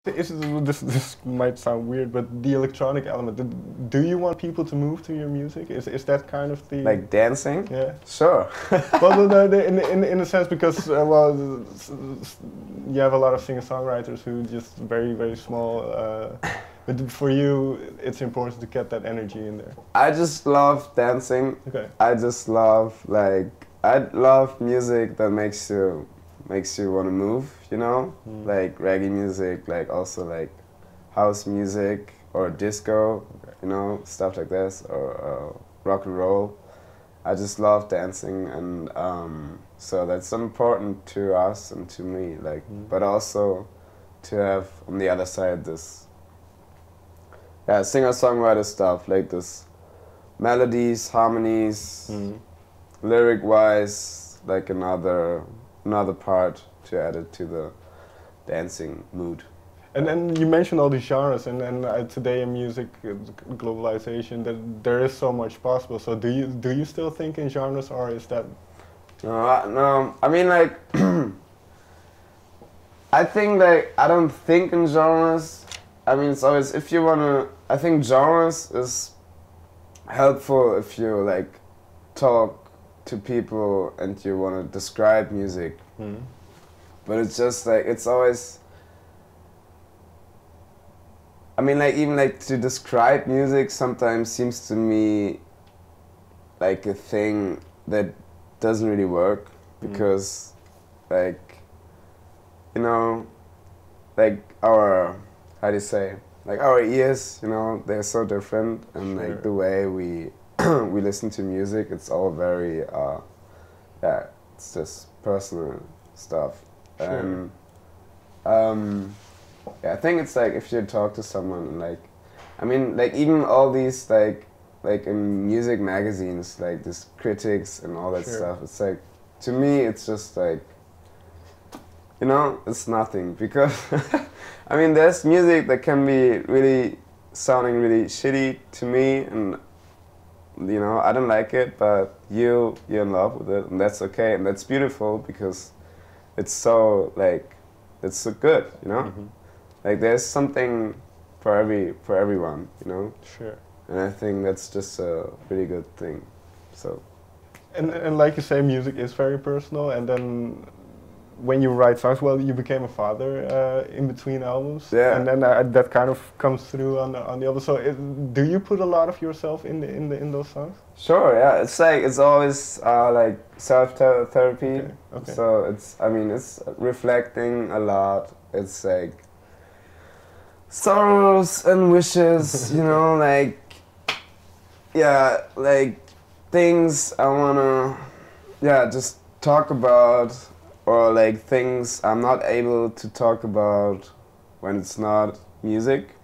This might sound weird, but the electronic element, do you want people to move to your music? Is that kind of the... Like dancing? Yeah. Sure. Well, no, in a sense, because, well, you have a lot of singer-songwriters who just very small, but for you, it's important to get that energy in there. I just love dancing. Okay. I just love, like, I love music that makes you want to move, you know? Like reggae music, like also like house music or disco, you know, stuff like this, or rock and roll. I just love dancing, and so that's important to us and to me, like, but also to have on the other side this, yeah, singer-songwriter stuff, like this melodies, harmonies, lyric-wise, like another part to add it to the dancing mood. And then you mentioned all these genres, and then today in music, globalization, that there is so much possible. So do you still think in genres, or is that? No. I mean, like, I think, like, I don't think in genres. I mean, it's always, if you wanna, I think genres is helpful if you like talk to people and you wanna describe music. But it's just like, it's always, I mean, like, even like to describe music sometimes seems to me like a thing that doesn't really work, because like, you know, like our, how do you say, like our ears, you know, they're so different, and like the way we we listen to music, it's all very yeah, it's just personal stuff. And yeah, I think it's like if you talk to someone, like, I mean, like even all these like in music magazines, like these critics and all that stuff, it's like, to me it's just like, you know, it's nothing, because I mean, there's music that can be really sounding really shitty to me, and you know, I don't like it, but you're in love with it, and that's okay, and that's beautiful, because it's so like, it's so good, you know. Like there's something for everyone, you know. And I think that's just a really good thing. So. And like you say, music is very personal, and then when you write songs, well, you became a father in between albums, and then that kind of comes through on the album. So, do you put a lot of yourself in those songs? Sure, yeah. It's like, it's always like self-therapy. Okay. So it's, I mean, it's reflecting a lot. It's like sorrows and wishes, you know, like, yeah, like things I wanna, yeah, just talk about. Or like things I'm not able to talk about when it's not music.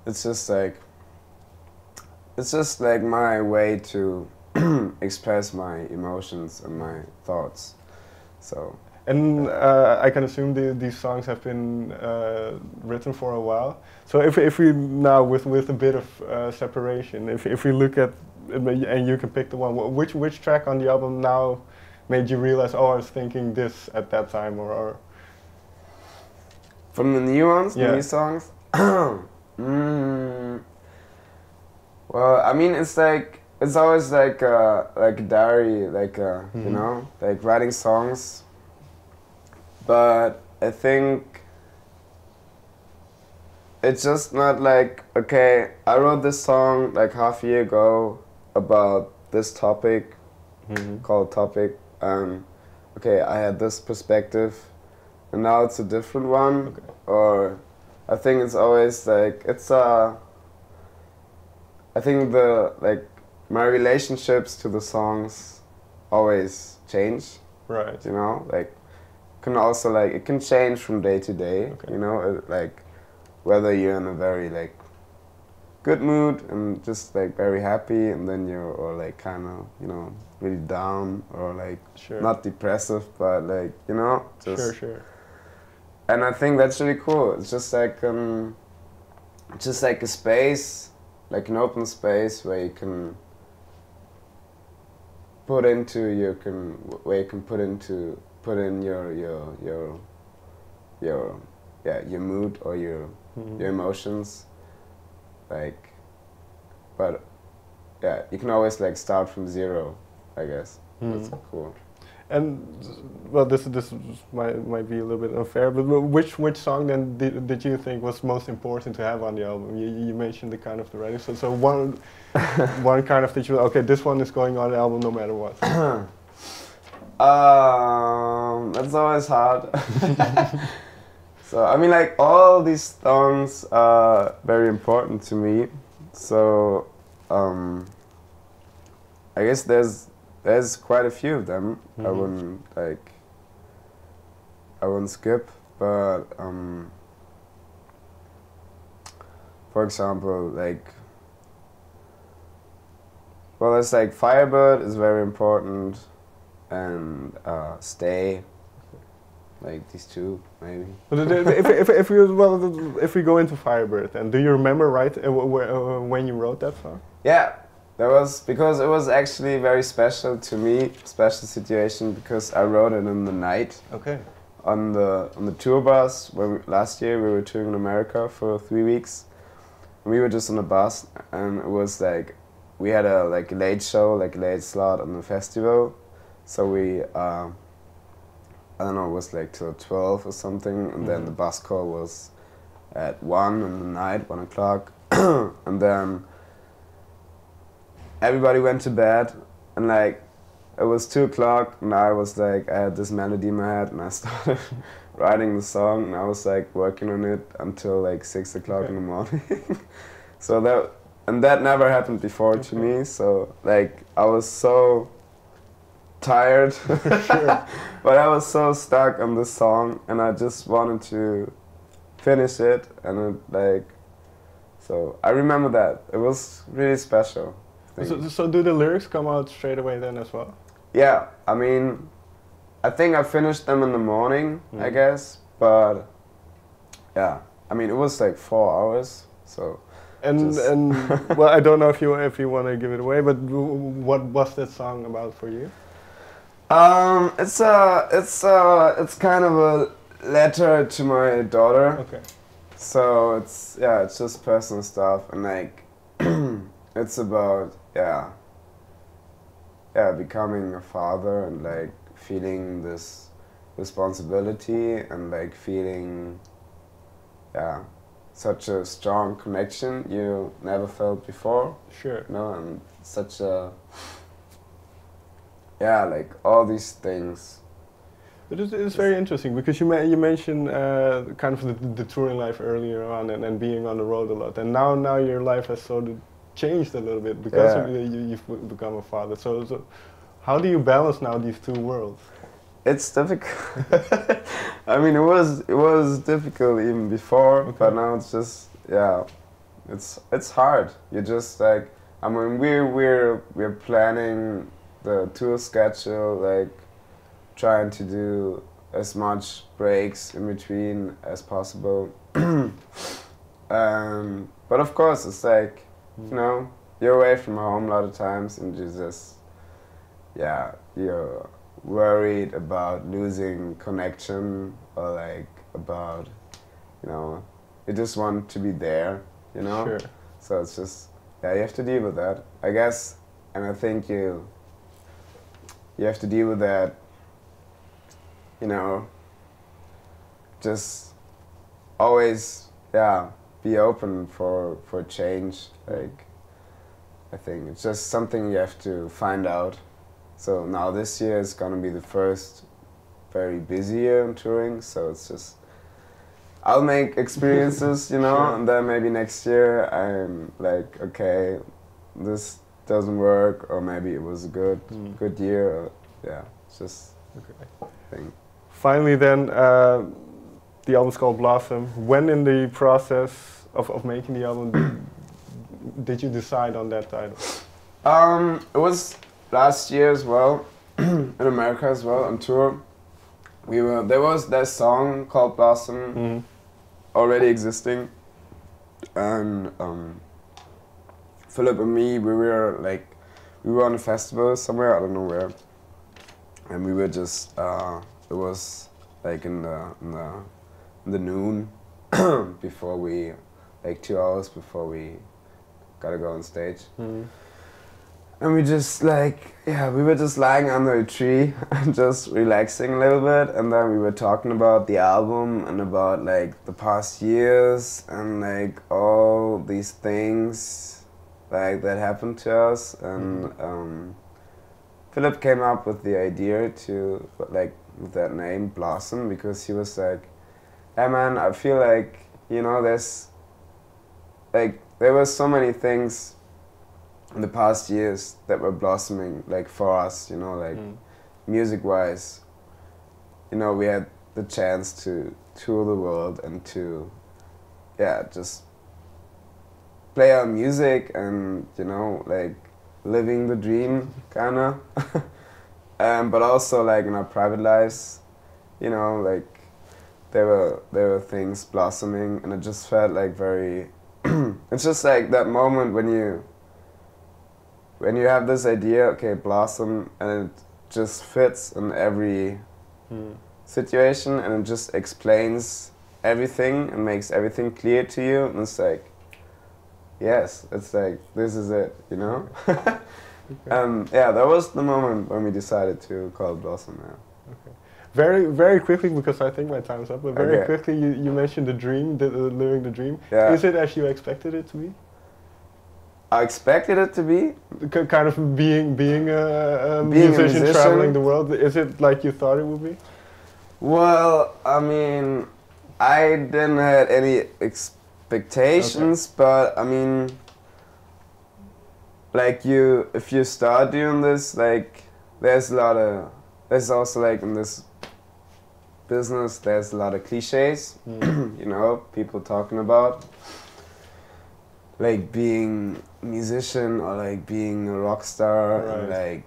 It's just like my way to express my emotions and my thoughts. So. And I can assume these songs have been written for a while. So if we now, with a bit of separation, if we look at, and you can pick the one, which track on the album now made you realize, oh, I was thinking this at that time, or? From the new ones, the new songs? Well, I mean, it's like, it's always like a diary, like you know, like writing songs. But I think it's just not like, okay, I wrote this song like half a year ago about this topic, called Topic. Okay, I had this perspective, and now it's a different one. Or I think it's always like, it's I think my relationships to the songs always change. You know, like, can also like, it can change from day to day. You know, like whether you're in a very like good mood and just like very happy, and then you're, or like kind of, you know, really down, or like not depressive, but like, you know, just and I think that's really cool. It's just like a space, like an open space where you can put into put in your your mood or your emotions, like, but yeah, you can always like start from zero, I guess. That's cool. And well, this might be a little bit unfair, but which song then did you think was most important to have on the album? You mentioned the kind of the writing, so one one kind of that you, okay, this one is going on the album no matter what. That's always hard. So I mean, like, all these songs are very important to me. So I guess there's quite a few of them. I wouldn't skip, but for example, like, well, it's like Firebird is very important, and Stay, like these two maybe. But if we go into Firebird, then do you remember when you wrote that song? Yeah, that was because it was actually very special to me, special situation, because I wrote it in the night. Okay. On the tour bus, when last year we were touring in America for 3 weeks. We were just on the bus, and it was like we had a late show, like a late slot on the festival. So we I don't know, it was like till 12 or something, and then the bus call was at 1 in the night, 1 o'clock, and then everybody went to bed, and like it was 2 o'clock, and I was like, I had this melody in my head, and I started writing the song, and I was like working on it until like 6 o'clock in the morning. So that never happened before to me, so like I was so tired, but I was so stuck on this song, and I just wanted to finish it, and it, like, so I remember that it was really special. So do the lyrics come out straight away then as well? Yeah, I mean, I think I finished them in the morning, I guess, but yeah, I mean, it was like 4 hours, so. And well, I don't know if you want to give it away, but what was that song about for you? It's kind of a letter to my daughter. Okay. So it's just personal stuff, and like it's about becoming a father, and like feeling this responsibility, and like feeling such a strong connection you never felt before. Sure. No, and such a like all these things. But it's very interesting, because you mentioned kind of the touring life earlier on, and being on the road a lot, and now your life has sort of changed a little bit because you've become a father. So how do you balance now these two worlds? It's difficult. I mean, it was difficult even before, but now it's just it's hard. You just like, I mean, we're planning the tour schedule, like trying to do as much breaks in between as possible. But of course, it's like, you know, you're away from home a lot of times, and you just you're worried about losing connection, or like about, you know, you just want to be there, you know. Sure. So it's just you have to deal with that, I guess, and I think you have to deal with that, you know, just always be open for change. Like, I think it's just something you have to find out. So now this year is gonna be the first very busy year in touring, so it's just, I'll make experiences, you know, and then maybe next year I'm like, okay, this doesn't work, or maybe it was a good year, or, it's just thing. Finally then, the album's called Blossom. When in the process of making the album did you decide on that title? It was last year as well, in America as well, on tour. There was that song called Blossom already existing, and Philip and me, we were on a festival somewhere, I don't know where, and we were just, it was like in the the noon before we, like 2 hours before we gotta go on stage. And we just like, yeah, we were just lying under a tree and just relaxing a little bit, and then we were talking about the album and about like the past years and like all these things like that happened to us. And Philip came up with the idea to like with that name Blossom, because he was like, hey man, I feel like, you know, there's like there were so many things in the past years that were blossoming, like for us, you know, like music-wise. You know, we had the chance to tour the world and to, yeah, just play our music and, you know, like living the dream, kinda. But also like in our private lives, you know, like there were things blossoming, and it just felt like very. It's just like that moment when you have this idea, okay, blossom, and it just fits in every situation, and it just explains everything and makes everything clear to you, and it's like, yes, it's like, this is it, you know? And yeah, that was the moment when we decided to call it Blossom, yeah. Okay. Very, very quickly, because I think my time's up, but very quickly, you mentioned the dream, living the dream. Yeah. Is it as you expected it to be? I expected it to be. Kind of being a musician traveling the world. Is it like you thought it would be? Well, I mean, I didn't have any expectations, but I mean, like if you start doing this, like there's also like in this business, there's a lot of cliches, you know, people talking about. Like being a musician or like being a rock star, right. And like,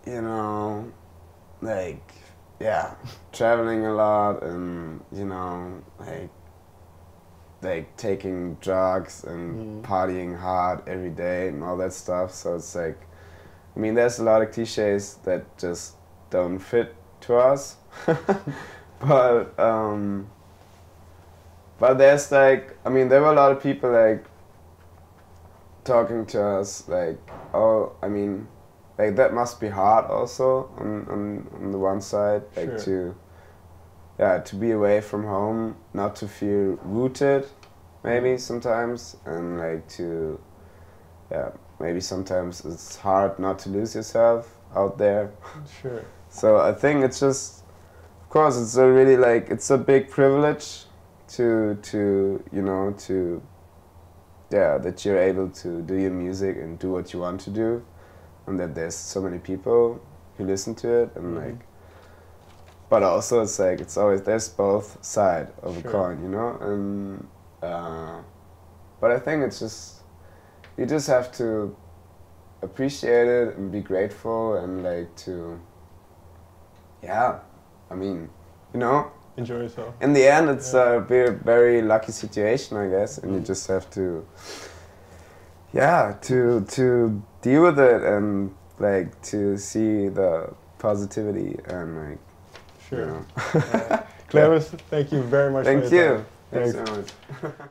you know, like, yeah, traveling a lot and, you know, like taking drugs and partying hard every day and all that stuff. So it's like, I mean, there's a lot of cliches that just don't fit to us. But there's like, I mean, there were a lot of people like talking to us like, oh, I mean, like that must be hard also on the one side, like to be away from home, not to feel rooted, maybe sometimes, and like to, maybe sometimes it's hard not to lose yourself out there. Sure. So I think it's just, of course, it's a really like, it's a big privilege to you know, to, yeah, that you're able to do your music and do what you want to do, and that there's so many people who listen to it, and like, but also it's like, it's always, there's both sides of a coin, you know, and but I think it's just, you just have to appreciate it and be grateful and like to, yeah, I mean, you know, enjoy yourself. In the end, it's a very lucky situation, I guess, and you just have to, to deal with it and like to see the positivity and like, you know. Clemens, thank you very much. Thank for your you. time. Thanks so much.